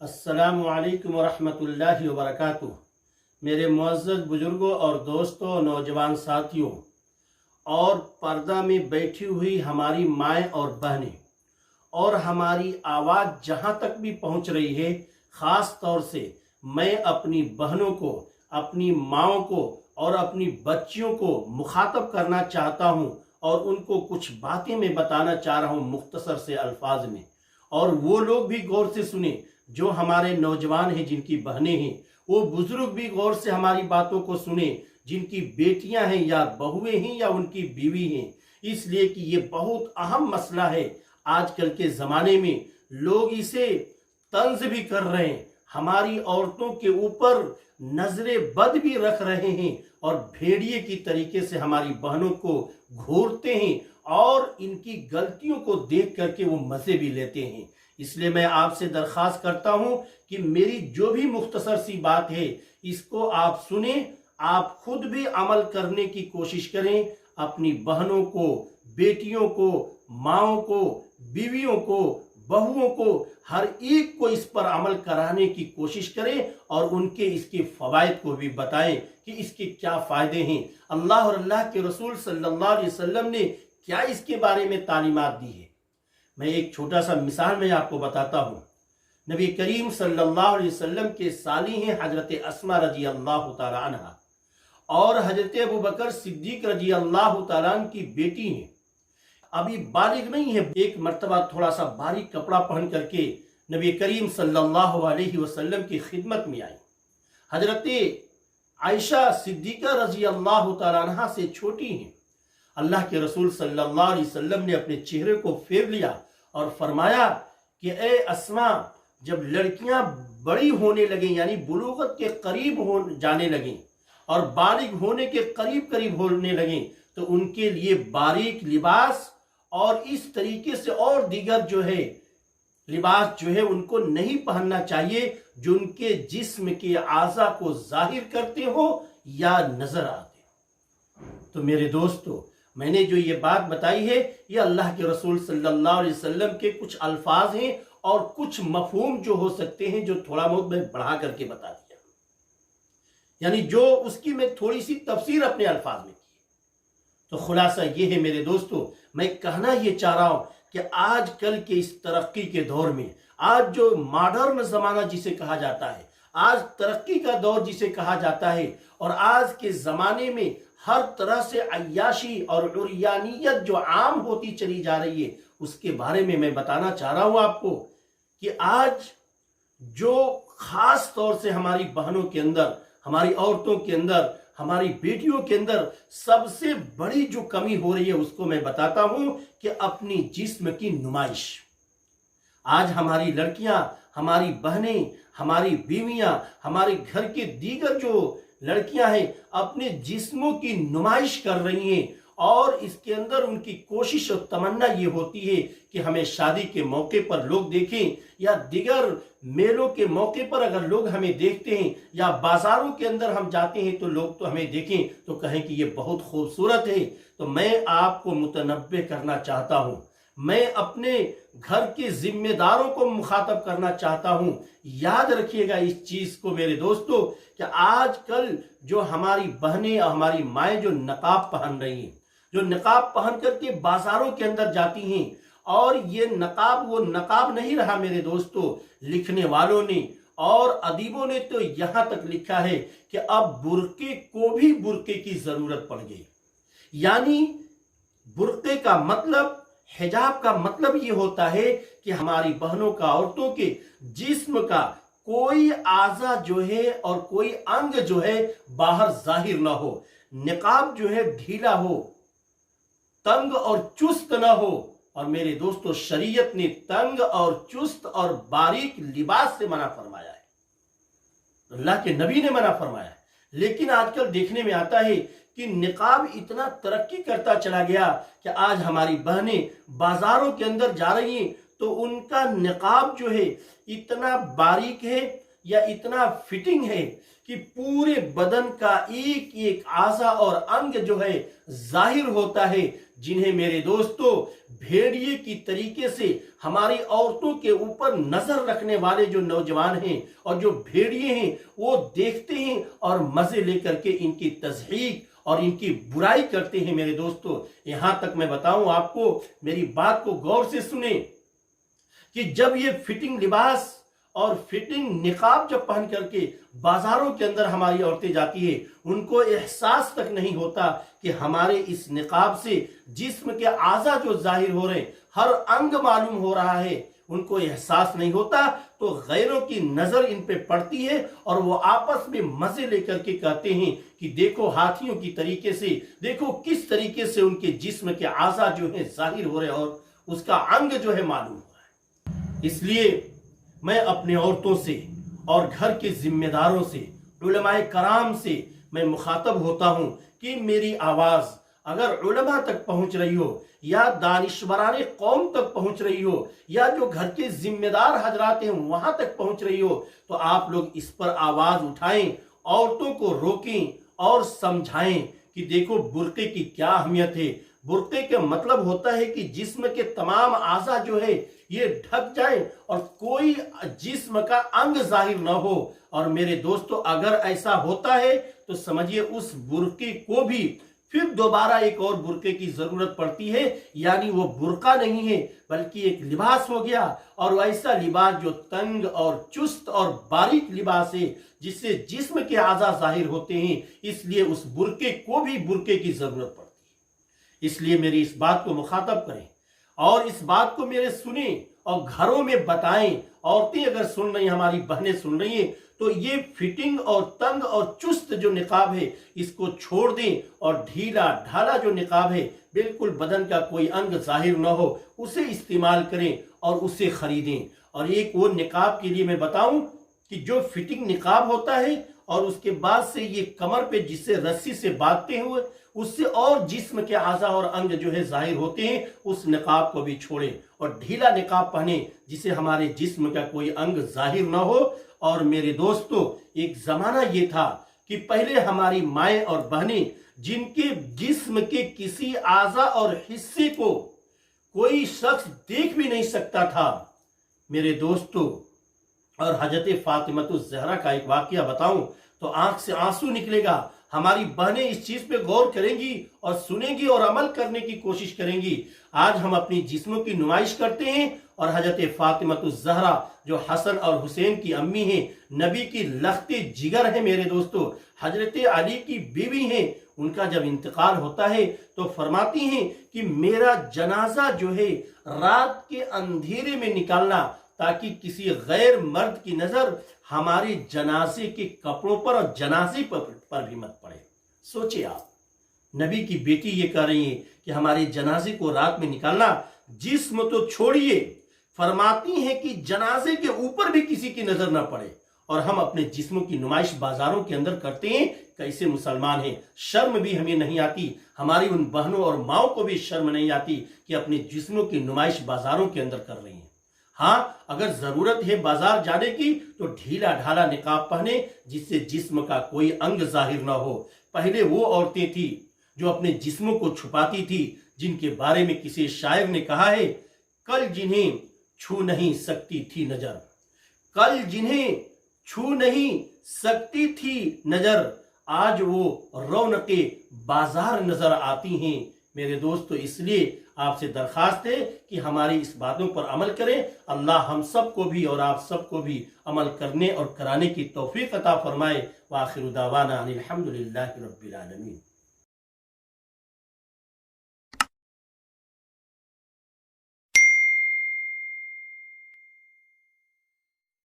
अस्सलामु अलैकुम वरहमतुल्लाहि वबरकातुह। मेरे मुअज़्ज़ज़ बुजुर्गों और दोस्तों, नौजवान साथियों और पर्दा में बैठी हुई हमारी माएँ और बहनें, और हमारी आवाज़ जहाँ तक भी पहुँच रही है, ख़ास तौर से मैं अपनी बहनों को, अपनी माँओं को और अपनी बच्चियों को मुखातब करना चाहता हूँ और उनको कुछ बातें मैं बताना चाह रहा हूँ मुख्तसर से अल्फाज में। और वो लोग भी गौर से सुने जो हमारे नौजवान हैं, जिनकी बहनें हैं, वो बुजुर्ग भी गौर से हमारी बातों को सुने जिनकी बेटियां हैं या बहुएं हैं या उनकी बीवी हैं, इसलिए कि ये बहुत अहम मसला है। आजकल के ज़माने में लोग इसे तंज भी कर रहे हैं, हमारी औरतों के ऊपर नजरे बद भी रख रहे हैं और भेड़िए की तरीके से हमारी बहनों को घूरते हैं और इनकी गलतियों को देख करके वो मज़े भी लेते हैं। इसलिए मैं आपसे दरख्वास्त करता हूं कि मेरी जो भी मुख्तसर सी बात है, इसको आप सुने, आप खुद भी अमल करने की कोशिश करें। अपनी बहनों को, बेटियों को, माँओं को, बीवियों को, बहुओं को, हर एक को इस पर अमल कराने की कोशिश करें और उनके इसके फ़वाइद को भी बताएं कि इसके क्या फ़ायदे हैं। अल्लाह और अल्लाह के रसूल सल्लल्लाहु अलैहि वसल्लम ने क्या इसके बारे में तालीमात दी है। मैं एक छोटा सा मिसाल में आपको बताता हूँ। नबी करीम सल्लल्लाहु अलैहि वसल्लम के साली हैं हजरत अस्मा रजी अल्लाह तआला अन्हा और हजरत अबू बकर सिद्दीक रजी अल्लाह तआला अन्हु की बेटी हैं। अभी बालिग नहीं है। एक मर्तबा थोड़ा सा बारीक कपड़ा पहन करके नबी करीम सल्लल्लाहु अलैहि वसल्लम की खिदमत में आई। हजरत आयशा सिद्दीका रजी अल्लाह तआला अन्हा से छोटी हैं। अल्लाह के रसूल सल्लल्लाहु अलैहि वसल्लम ने अपने चेहरे को फेर लिया और फरमाया कि ए अस्मा, जब लड़कियां बड़ी होने लगें, यानी बुलूगत के करीब हो जाने लगें और बालिग होने के करीब करीब होने लगें, तो उनके लिए बारीक लिबास और इस तरीके से और दीगर जो है लिबास जो है उनको नहीं पहनना चाहिए जो उनके जिस्म के आज़ा को जाहिर करते हो या नजर आते हो। तो मेरे दोस्तों, मैंने जो ये बात बताई है, ये अल्लाह के रसूल सल्लल्लाहु अलैहि वसल्लम के कुछ अल्फाज हैं और कुछ मफहूम जो हो सकते हैं, जो थोड़ा बहुत मैं बढ़ा करके बता दिया, यानी जो उसकी मैं थोड़ी सी तफसीर अपने अल्फाज में की। तो खुलासा ये है मेरे दोस्तों, मैं कहना ये चाह रहा हूं कि आजकल के इस तरक्की के दौर में, आज जो मॉडर्न जमाना जिसे कहा जाता है, आज तरक्की का दौर जिसे कहा जाता है, और आज के जमाने में हर तरह से अय्याशी और उर्यानियत जो आम होती चली जा रही है, उसके बारे में मैं बताना चाह रहा हूं आपको कि आज जो खास तौर से हमारी बहनों के अंदर, हमारी औरतों के अंदर, हमारी बेटियों के अंदर सबसे बड़ी जो कमी हो रही है, उसको मैं बताता हूं कि अपनी जिस्म की नुमाइश। आज हमारी लड़कियां, हमारी बहनें, हमारी बीवियां, हमारे घर के दीगर जो लड़कियां हैं, अपने जिस्मों की नुमाइश कर रही हैं और इसके अंदर उनकी कोशिश और तमन्ना ये होती है कि हमें शादी के मौके पर लोग देखें या दिगर मेलों के मौके पर अगर लोग हमें देखते हैं या बाजारों के अंदर हम जाते हैं तो लोग तो हमें देखें तो कहें कि ये बहुत खूबसूरत है। तो मैं आपको मुतनब्बे करना चाहता हूं, मैं अपने घर के जिम्मेदारों को मुखातब करना चाहता हूं। याद रखिएगा इस चीज को मेरे दोस्तों कि आजकल जो हमारी बहनें और हमारी माएँ जो नकाब पहन रही हैं, जो नकाब पहन करके बाजारों के अंदर जाती हैं, और ये नकाब वो नकाब नहीं रहा मेरे दोस्तों। लिखने वालों ने और अदीबों ने तो यहां तक लिखा है कि अब बुर्के को भी बुर्के की जरूरत पड़ गई। यानी बुर्के का मतलब, हिजाब का मतलब ये होता है कि हमारी बहनों का, औरतों के जिस्म का कोई आज़ा जो है और कोई अंग जो है बाहर जाहिर ना हो, निकाब जो है ढीला हो, तंग और चुस्त ना हो। और मेरे दोस्तों, शरीयत ने तंग और चुस्त और बारीक लिबास से मना फरमाया है, अल्लाह के नबी ने मना फरमाया है। लेकिन आजकल देखने में आता है कि निकाब इतना तरक्की करता चला गया कि आज हमारी बहनें बाजारों के अंदर जा रही हैं तो उनका निकाब जो है इतना बारीक है या इतना फिटिंग है कि पूरे बदन का एक एक आज़ा और अंग जो है जाहिर होता है, जिन्हें मेरे दोस्तों भेड़िए की तरीके से हमारी औरतों के ऊपर नजर रखने वाले जो नौजवान हैं और जो भेड़िए हैं, वो देखते हैं और मजे लेकर के इनकी तज़हीक और इनकी बुराई करते हैं। मेरे दोस्तों, यहां तक मैं बताऊं आपको, मेरी बात को गौर से सुने कि जब ये फिटिंग लिबास और फिटिंग निकाब जब पहन करके बाजारों के अंदर हमारी औरतें जाती है, उनको एहसास तक नहीं होता कि हमारे इस निकाब से जिस्म के आज़ा जो जाहिर हो रहे, हर अंग मालूम हो रहा है, उनको एहसास नहीं होता। तो गैरों की नजर इन पे पड़ती है और वो आपस में मजे लेकर के कहते हैं कि देखो हाथियों की तरीके से, देखो किस तरीके से उनके जिस्म के आज़ा जो है जाहिर हो रहे और उसका अंग जो है मालूम हो रहा है। इसलिए मैं अपने औरतों से और घर के जिम्मेदारों से, उलमाए कराम से मैं मुखातब होता हूं कि मेरी आवाज अगर उलमा तक पहुंच रही हो या दानिश्वराने कौम तक पहुंच रही हो या जो घर के जिम्मेदार हजरात हैं वहां तक पहुंच रही हो, तो आप लोग इस पर आवाज उठाएं, औरतों को रोकें और समझाएं कि देखो बुर्के की क्या अहमियत है। बुर्के का मतलब होता है कि जिस्म के तमाम आज़ा जो है ये ढक जाए और कोई जिस्म का अंग जाहिर न हो। और मेरे दोस्तों, अगर ऐसा होता है तो समझिए उस बुर्के को भी फिर दोबारा एक और बुर्के की जरूरत पड़ती है, यानी वो बुर्का नहीं है बल्कि एक लिबास हो गया, और ऐसा लिबास जो तंग और चुस्त और बारीक लिबास है जिससे जिस्म के आज़ा जाहिर होते हैं, इसलिए उस बुर्के को भी बुर्के की जरूरत पड़ती है। इसलिए मेरी इस बात को मुखातब करें और इस बात को मेरे सुने और घरों में बताएं। औरतें अगर सुन रही, हमारी बहनें सुन रही हैं, तो ये फिटिंग और तंग और चुस्त जो निकाब है इसको छोड़ दें और ढीला ढाला जो निकाब है, बिल्कुल बदन का कोई अंग जाहिर न हो, उसे इस्तेमाल करें और उसे खरीदें। और एक वो निकाब के लिए मैं बताऊं कि जो फिटिंग निकाब होता है और उसके बाद से ये कमर पे जिससे रस्सी से बांधते हुए उससे और जिस्म के आज़ा और अंग जो है जाहिर होते हैं, उस निकाब को भी छोड़ें और ढीला निकाब पहने जिससे हमारे जिस्म का कोई अंग जाहिर ना हो। और मेरे दोस्तों, एक जमाना ये था कि पहले हमारी माएँ और बहनें जिनके जिस्म के किसी आज़ा और हिस्से को कोई शख्स देख भी नहीं सकता था, मेरे दोस्तों, और हजरत फातिमतुज़ ज़हरा का एक वाकया बताऊं तो आंख से आंसू निकलेगा। हमारी बहनें इस चीज पे गौर करेंगी और सुनेंगी और अमल करने की कोशिश करेंगी। आज हम अपनी जिस्मों की नुमाइश करते हैं और हजरत फातिमतुज़ ज़हरा जो हसन और हुसैन की अम्मी हैं, नबी की लख्ते जिगर है, मेरे दोस्तों, हजरत अली की बीवी हैं, उनका जब इंतकाल होता है तो फरमाती हैं कि मेरा जनाजा जो है रात के अंधेरे में निकालना ताकि किसी गैर मर्द की नजर हमारे जनाजे के कपड़ों पर और जनाजे पर भी मत पड़े। सोचिए आप, नबी की बेटी ये कह रही है कि हमारे जनाजे को रात में निकालना, जिस्म तो छोड़िए, फरमाती हैं कि जनाजे के ऊपर भी किसी की नजर ना पड़े। और हम अपने जिस्मों की नुमाइश बाजारों के अंदर करते हैं, कैसे मुसलमान हैं, शर्म भी हमें नहीं आती, हमारी उन बहनों और माओं को भी शर्म नहीं आती कि अपने जिस्मों की नुमाइश बाजारों के अंदर कर रही हैं। हाँ, अगर जरूरत है बाजार जाने की तो ढीला ढाला निकाब पहने जिससे जिस्म का कोई अंग जाहिर ना हो। पहले वो औरतें थी जो अपने जिस्मों को छुपाती थी, जिनके बारे में किसी शायर ने कहा है, कल जिन्हें छू नहीं सकती थी नजर, कल जिन्हें छू नहीं सकती थी नजर, आज वो रौनके बाजार नजर आती हैं। मेरे दोस्तों, इसलिए आपसे दरखास्त है कि हमारी इस बातों पर अमल करें। अल्लाह हम सब को भी और आप सबको भी अमल करने और कराने की तौफीक अता फरमाए। व आखिर दावाना अनिल हम्दुलिल्लाहि रब्बिल आलमीन।